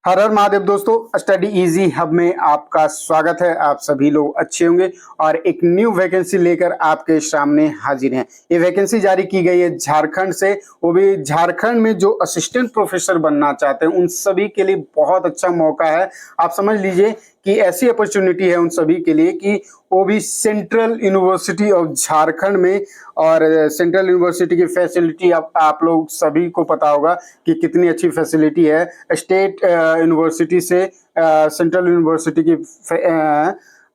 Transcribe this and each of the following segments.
हर हर महादेव दोस्तों, study easy hub में आपका स्वागत है। आप सभी लोग अच्छे होंगे और एक न्यू वैकेंसी लेकर आपके सामने हाजिर हैं। ये वैकेंसी जारी की गई है झारखंड से, वो भी झारखंड में जो असिस्टेंट प्रोफेसर बनना चाहते हैं उन सभी के लिए बहुत अच्छा मौका है। आप समझ लीजिए कि ऐसी अपॉर्चुनिटी है उन सभी के लिए कि वो भी सेंट्रल यूनिवर्सिटी ऑफ झारखंड में। और सेंट्रल यूनिवर्सिटी की फैसिलिटी आप लोग सभी को पता होगा कि कितनी अच्छी फैसिलिटी है। स्टेट यूनिवर्सिटी से सेंट्रल यूनिवर्सिटी की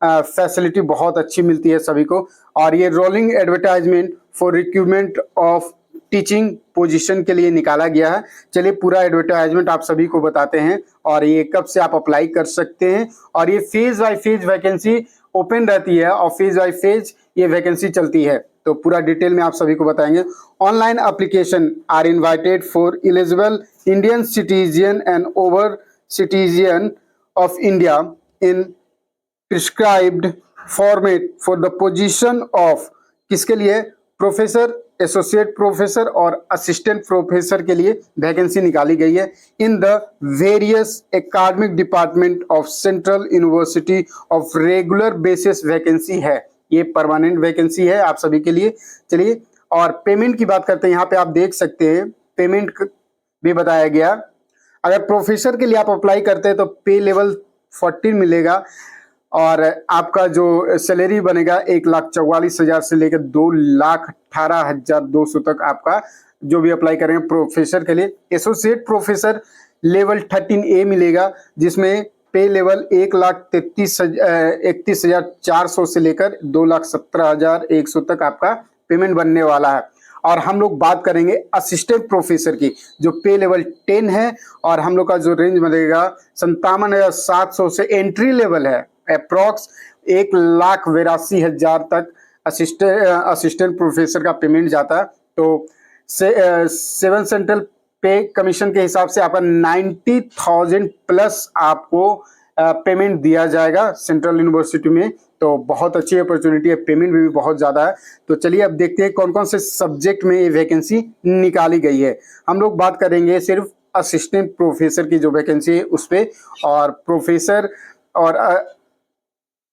फैसिलिटी बहुत अच्छी मिलती है सभी को। और ये rolling advertisement for recruitment of teaching position के लिए निकाला गया है। चलिए पूरा एडवर्टाइजमेंट आप सभी को बताते हैं और ये कब से आप अप्लाई कर सकते हैं। और ये phase by phase vacancy open रहती है और फेज बाय फेज ये वैकेंसी चलती है, तो पूरा डिटेल में आप सभी को बताएंगे। Online application are invited for eligible Indian citizen and over citizen of India in prescribed format for the position of किसके लिए, प्रोफेसर, एसोसिएट प्रोफेसर और असिस्टेंट प्रोफेसर के लिए वैकेंसी निकाली गई है in the various academic department of central university of regular basis vacancy है। ये परमानेंट वैकेंसी है आप सभी के लिए। चलिए और पेमेंट की बात करते हैं। यहाँ पे आप देख सकते हैं पेमेंट भी बताया गया। अगर प्रोफेसर के लिए आप अप्लाई करते हैं तो पे लेवल 14 मिलेगा और आपका जो सैलरी बनेगा 1,44,000 से लेकर 2,18,200 तक आपका जो भी अप्लाई करेंगे प्रोफेसर के लिए। एसोसिएट प्रोफेसर लेवल 13A मिलेगा जिसमें पे लेवल 1,31,400 से लेकर 2,17,100 तक आपका पेमेंट बनने वाला है। और हम लोग बात करेंगे असिस्टेंट प्रोफेसर की जो पे लेवल 10 है और हम लोग का जो रेंज बनेगा 57,700 से एंट्री लेवल है। अप्रॉक्स 1,82,000 तक असिस्टेंट प्रोफेसर का पेमेंट जाता है। तो 7 सेंट्रल पे कमीशन के हिसाब से आपका 90,000 प्लस आपको पेमेंट दिया जाएगा सेंट्रल यूनिवर्सिटी में। तो बहुत अच्छी अपॉर्चुनिटी है, पेमेंट भी बहुत ज़्यादा है। तो चलिए अब देखते हैं कौन कौन से सब्जेक्ट में ये वैकेंसी निकाली गई है। हम लोग बात करेंगे सिर्फ असिस्टेंट प्रोफेसर की जो वैकेंसी है उस पर, और प्रोफेसर और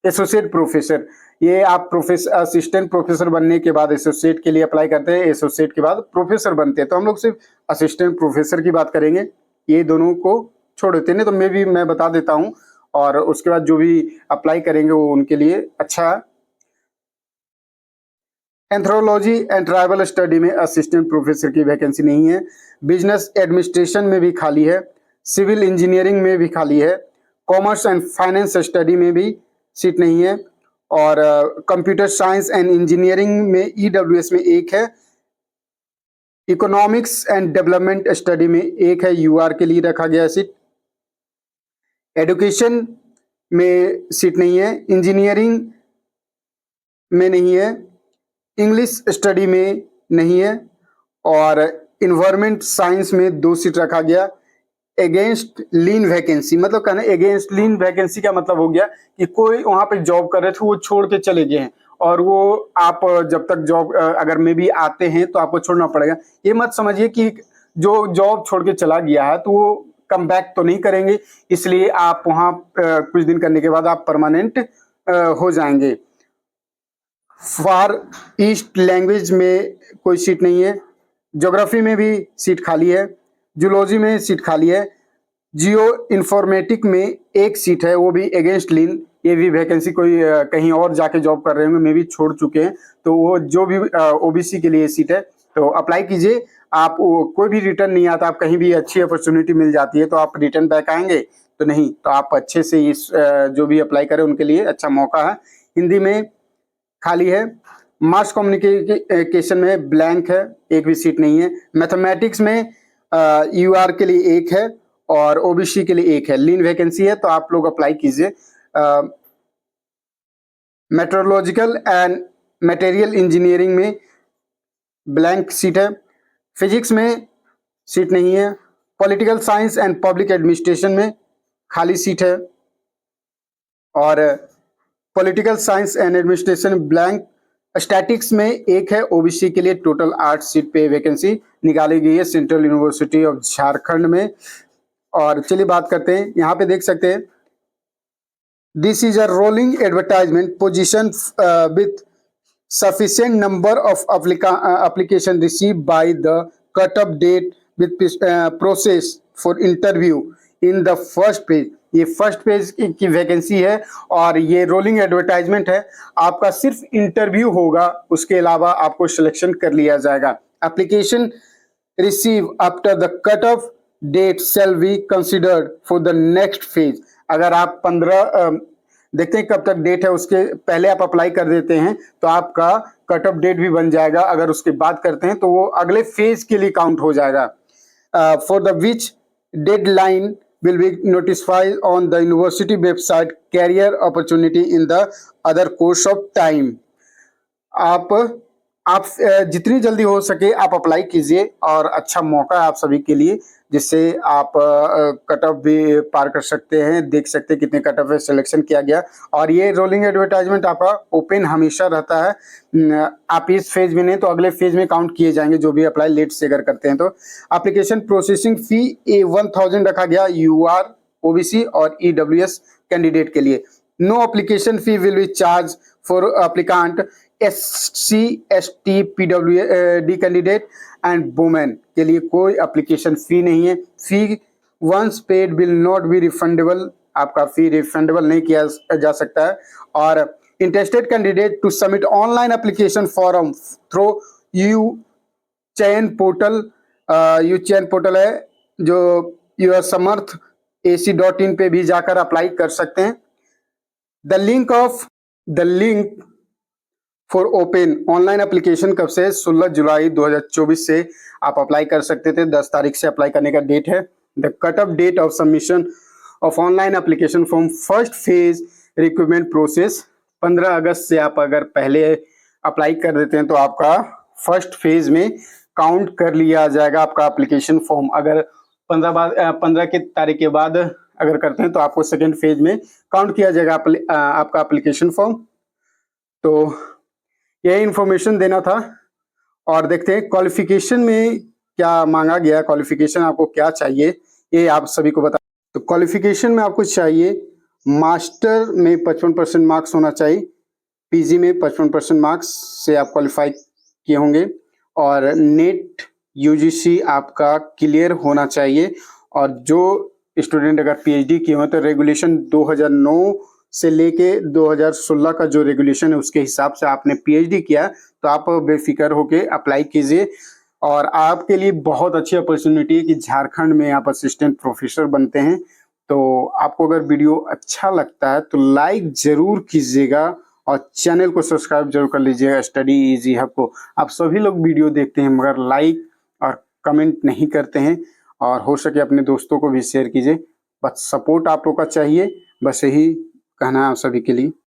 एसोसिएट प्रोफेसर ये आप असिस्टेंट प्रोफेसर बनने के बाद एसोसिएट के लिए अप्लाई करते हैं, एसोसिएट के बाद प्रोफेसर बनते हैं। तो हम लोग सिर्फ असिस्टेंट प्रोफेसर की बात करेंगे, ये दोनों को छोड़ देते हैं। तो मैं बता देता हूँ और उसके बाद जो भी अप्लाई करेंगे वो उनके लिए अच्छा है। एंथ्रोलॉजी एंड ट्राइबल स्टडी में असिस्टेंट प्रोफेसर की वैकेंसी नहीं है। बिजनेस एडमिनिस्ट्रेशन में भी खाली है, सिविल इंजीनियरिंग में भी खाली है, कॉमर्स एंड फाइनेंस स्टडी में भी सीट नहीं है, और कंप्यूटर साइंस एंड इंजीनियरिंग में EWS में एक है, इकोनॉमिक्स एंड डेवलपमेंट स्टडी में एक है, UR के लिए रखा गया है सीट। एजुकेशन में सीट नहीं है, इंजीनियरिंग में नहीं है, इंग्लिश स्टडी में नहीं है, और इन्वायरमेंट साइंस में 2 सीट रखा गया। अगेंस्ट लीन वैकेंसी, मतलब कहना अगेंस्ट लीन वैकेंसी का मतलब हो गया कि कोई वहां पे जॉब कर रहे थे वो छोड़ के चले गए हैं और वो आप जब तक जॉब अगर में भी आते हैं तो आपको छोड़ना पड़ेगा। ये मत समझिए कि जो जॉब छोड़ के चला गया है तो वो कम बैक तो नहीं करेंगे, इसलिए आप वहाँ कुछ दिन करने के बाद आप परमानेंट हो जाएंगे। फार ईस्ट लैंग्वेज में कोई सीट नहीं है, ज्योग्राफी में भी सीट खाली है, जूलॉजी में सीट खाली है, जियो इन्फॉर्मेटिक में एक सीट है, वो भी अगेंस्ट लीन। ये भी वैकेंसी कोई कहीं और जाके जॉब कर रहे होंगे, मे भी छोड़ चुके हैं, तो वो जो भी OBC के लिए सीट है तो अप्लाई कीजिए। आप कोई भी रिटर्न नहीं आता, आप कहीं भी अच्छी अपॉर्चुनिटी मिल जाती है तो आप रिटर्न बैक आएंगे, तो नहीं तो आप अच्छे से इस जो भी अप्लाई करें उनके लिए अच्छा मौका है। हिंदी में खाली है, मास कम्युनिकेशन में ब्लैंक है, एक भी सीट नहीं है। मैथमेटिक्स में UR के लिए एक है और OBC के लिए एक है, लीन वैकेंसी है तो आप लोग अप्लाई कीजिए। मेट्रोलॉजिकल एंड मटेरियल इंजीनियरिंग में ब्लैंक सीट है, फिजिक्स में सीट नहीं है, political science and public administration में खाली सीट है, और political science and administration blank. Statics में एक है, OBC के लिए टोटल 8 सीट पे वैकेंसी निकाली गई है सेंट्रल यूनिवर्सिटी ऑफ झारखंड में। और चलिए बात करते हैं, यहाँ पे देख सकते हैं this is a rolling advertisement position with sufficient number of application received by the cut-off date with process for interview in the first page। ये फर्स्ट पेज की वैकेंसी है और ये रोलिंग एडवर्टाइजमेंट है। आपका सिर्फ इंटरव्यू होगा, उसके अलावा आपको सिलेक्शन कर लिया जाएगा। Application receive after the cut off date shall be considered for the next phase. अगर आप 15 देखते हैं कब तक डेट है, उसके पहले आप अप्लाई कर देते हैं तो आपका कट ऑफ डेट भी बन जाएगा। अगर उसके बाद करते हैं तो वो अगले फेज के लिए काउंट हो जाएगा। For the which deadline will be notified on the university website career opportunity in the other course of time. आप जितनी जल्दी हो सके आप अप्लाई कीजिए और अच्छा मौका है आप सभी के लिए, जिससे आप कट ऑफ भी पार कर सकते हैं। देख सकते हैं कितने कट ऑफ है, सिलेक्शन किया गया। और ये रोलिंग एडवर्टाइजमेंट आपका ओपन हमेशा रहता है। आप इस फेज में नहीं तो अगले फेज में काउंट किए जाएंगे जो भी अप्लाई लेट से अगर करते हैं तो। एप्लीकेशन प्रोसेसिंग फी 1000 रखा गया UR OBC और EWS कैंडिडेट के लिए। No application fee will be charge for applicant SC ST PWD candidate and women के लिए कोई एप्लीकेशन फी नहीं है। Fee once paid will not be refundable, आपका फी रिफंडेबल नहीं किया जा सकता है। और interested candidate to submit online application form through यू चयन पोर्टल। यू चयन पोर्टल है जो यूर समर्थ AC.in पे भी जाकर अप्लाई कर सकते हैं। The link for open online application कब से? 16 जुलाई 2024 से आप अप्लाई कर सकते थे। 10 तारीख से अप्लाई करने का डेट है। The cut off date of submission of online application form first phase recruitment process 15 अगस्त से आप अगर पहले अप्लाई कर देते हैं तो आपका फर्स्ट फेज में काउंट कर लिया जाएगा आपका एप्लीकेशन फॉर्म। अगर 15 की तारीख के बाद अगर करते हैं तो आपको सेकेंड फेज में काउंट किया जाएगा आपका एप्लीकेशन फॉर्म। तो यही इंफॉर्मेशन देना था। और देखते हैं क्वालिफिकेशन में क्या मांगा गया, क्वालिफिकेशन आपको क्या चाहिए ये आप सभी को बता। तो क्वालिफिकेशन में आपको चाहिए मास्टर में 55% मार्क्स होना चाहिए, PG में 55% मार्क्स से आप क्वालिफाई किए होंगे, और नेट UGC आपका क्लियर होना चाहिए। और जो स्टूडेंट अगर PhD किए हो तो रेगुलेशन 2009 से लेके 2016 का जो रेगुलेशन है उसके हिसाब से आपने PhD किया तो आप बेफिक्र होके अप्लाई कीजिए। और आपके लिए बहुत अच्छी अपॉर्चुनिटी है कि झारखंड में आप असिस्टेंट प्रोफेसर बनते हैं। तो आपको अगर वीडियो अच्छा लगता है तो लाइक जरूर कीजिएगा और चैनल को सब्सक्राइब जरूर कर लीजिएगा। स्टडी इजी हब को आप सभी लोग वीडियो देखते हैं मगर लाइक और कमेंट नहीं करते हैं, और हो सके अपने दोस्तों को भी शेयर कीजिए। बस सपोर्ट आप लोग का चाहिए, बस यही कहना है आप सभी के लिए।